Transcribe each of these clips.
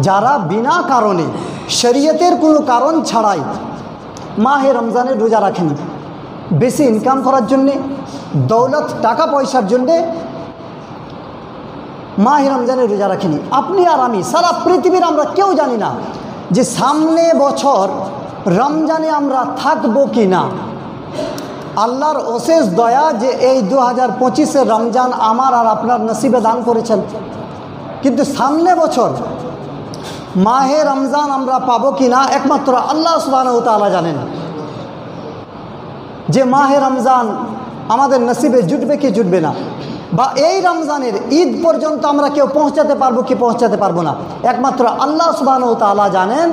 যারা বিনা কারণে শরীয়তের কোনো কারণ ছাড়াই মাহে রমজানের রোজা রাখেনি, বেশি ইনকাম করার জন্যে, দৌলত টাকা পয়সার জন্যে মাহে রমজানের রোজা রাখেনি। আপনি আর আমি সারা পৃথিবীর আমরা কেউ জানি না যে সামনে বছর রমজানে আমরা থাকবো কি না। আল্লাহর অশেষ দয়া যে এই 2025-এর রমজান আমার আর আপনার নসিবে দান করেছেন, কিন্তু সামনে বছর মাহে রমজান আমরা পাবো কি না একমাত্র আল্লাহ সুবহানাহু ওয়া তাআলা জানেন। যে মাহে রমজান আমাদের নসিবে জুটবে কি জুটবে না, বা এই রমজানের ঈদ পর্যন্ত আমরা কেউ পৌঁছাতে পারবো কি পৌঁছাতে পারবো না, একমাত্র আল্লাহ সুবহানাহু ওয়া তাআলা জানেন।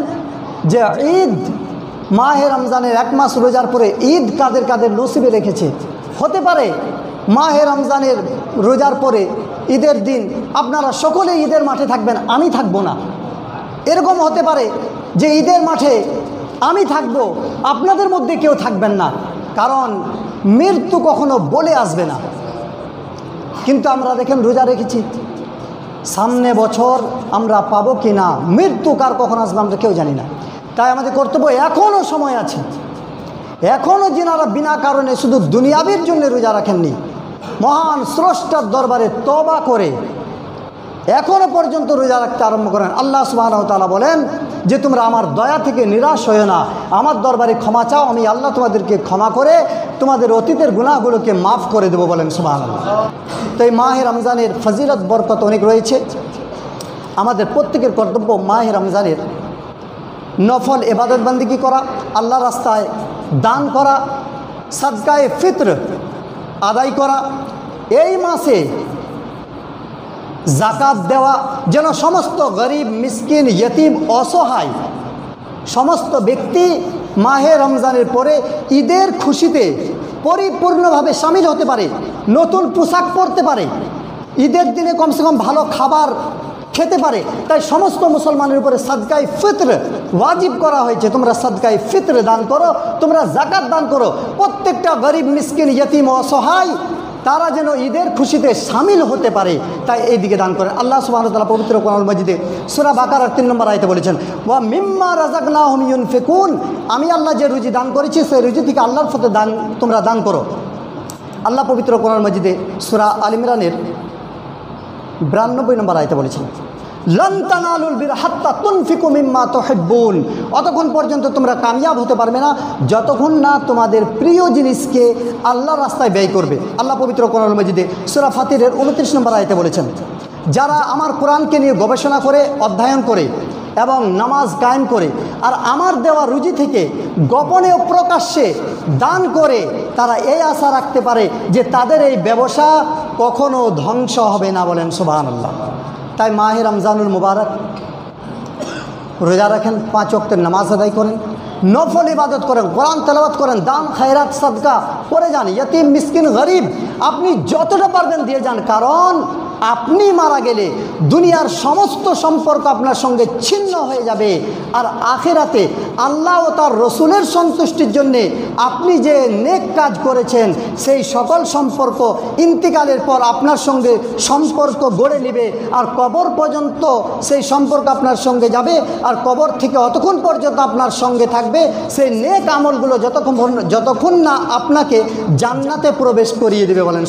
যে ঈদ মাহে রমজানের 1 মাস রোজার পরে ঈদ কাদের কাদের নসিবে রেখেছে। হতে পারে মাহে রমজানের রোজার পরে ঈদের দিন আপনারা সকলে ঈদের মাঠে থাকবেন, আমি থাকবো না। এরকম হতে পারে যে ঈদের মাঠে আমি থাকবো, আপনাদের মধ্যে কেউ থাকবেন না, কারণ মৃত্যু কখনো বলে আসবে না। কিন্তু আমরা দেখেন রোজা রেখেছি, সামনে বছর আমরা পাবো কি না, মৃত্যু কার কখন আসবে আমরা কেউ জানি না। তাই আমাদের কর্তব্য, এখনও সময় আছে, এখনও যিনারা বিনা কারণে শুধু দুনিয়াবির জন্য রোজা রাখেননি, মহান স্রষ্টার দরবারে তওবা করে এখনও পর্যন্ত রোজা রাখতে আরম্ভ করেন। আল্লাহ সুবহানাহু ওয়া তাআলা বলেন যে তোমরা আমার দয়া থেকে নিরাশ হয়ে না, আমার দরবারে ক্ষমা চাও, আমি আল্লাহ তোমাদেরকে ক্ষমা করে তোমাদের অতীতের গুনাহগুলোকে মাফ করে দেবো, বলেন সুবহানাল্লাহ। তো এই মাহে রমজানের ফজিলত বরকত অনেক রয়েছে। আমাদের প্রত্যেকের কর্তব্য মাহে রমজানের নফল ইবাদত বন্দেগী করা, আল্লাহ রাস্তায় দান করা, সাদকায়ে ফিত্র আদায় করা, এই মাসে জাকাত দেওয়া, যেন সমস্ত গরিব মিসকিন ইয়তিম অসহায় সমস্ত ব্যক্তি মাহে রমজানের পরে ঈদের খুশিতে পরিপূর্ণভাবে শামিল হতে পারে, নতুন পোশাক পরতে পারে, ঈদের দিনে কমসে কম ভালো খাবার খেতে পারে। তাই সমস্ত মুসলমানের উপরে সাদকায়ে ফিত্র ওয়াজিব করা হয়েছে। তোমরা সাদকায়ে ফিত্র দান করো, তোমরা জাকাত দান করো। প্রত্যেকটা গরিব মিসকিন ইয়তিম অসহায় তারা যেন ঈদের খুশিতে শামিল হতে পারে, তাই এই দিকে দান করেন। আল্লাহ সুবহানাহু ওয়া তাআলা পবিত্র কোরআনুল মাজিদে সূরা বাকারার 3 নম্বর আয়াতে বলেছেন, ওয়া মিম্মা রাযাকনাহুম ইউনফিকুন, আমি আল্লাহ যে রুজি দান করেছি সেই রুজি থেকে আল্লাহর পথে দান তোমরা দান করো। আল্লাহ পবিত্র কোরআনুল মাজিদে সূরা আল ইমরানের 92 নম্বর আয়াতে বলেছেন, লান তানালুল বিররা হাত্তা তুনফিকু মিম্মা তুহিব্বুন, অতক্ষণ পর্যন্ত তোমরা কামিয়াব হতে পারবে না যতক্ষণ না তোমাদের প্রিয় জিনিসকে আল্লাহর রাস্তায় ব্যয় করবে। আল্লাহ পবিত্র কোরআনুল মাজিদে সূরা ফাতিরের 29 নম্বর আয়াতে বলেছেন, যারা আমার কোরআনকে নিয়ে গবেষণা করে, অধ্যয়ন করে এবং নামাজ কায়েম করে আর আমার দেওয়া রুজি থেকে গোপনে ও প্রকাশ্যে দান করে, তারা এই আশা রাখতে পারে যে তাদের এই ব্যবসা কখনো ধ্বংস হবে না, বলেন সুবহানাল্লাহ। তাই মাহে রমজানুল মুবারক রোজা রাখেন, 5 ওয়াক্তের নামাজ আদায় করেন, নফল ইবাদত করেন, কোরআন তেলাওয়াত করেন, দান খায়রাত সাদকা করে যান, ইয়তিম মিসকিন গরিব আপনি যতটা পারবেন দিয়ে যান। কারণ আপনি মারা গেলে দুনিয়ার সমস্ত সম্পর্ক আপনার সঙ্গে ছিন্ন হয়ে যাবে, আর আখিরাতে আল্লাহ ও তার রসুলের সন্তুষ্টির জন্যে আপনি যে নেক কাজ করেছেন সেই সকল সম্পর্ক ইন্তিকালের পর আপনার সঙ্গে সম্পর্ক গড়ে নেবে, আর কবর পর্যন্ত সেই সম্পর্ক আপনার সঙ্গে যাবে, আর কবর থেকে অতক্ষণ পর্যন্ত আপনার সঙ্গে থাকবে সেই নেক আমলগুলো, যতক্ষণ না আপনাকে জান্নাতে প্রবেশ করিয়ে দেবে, বলেন।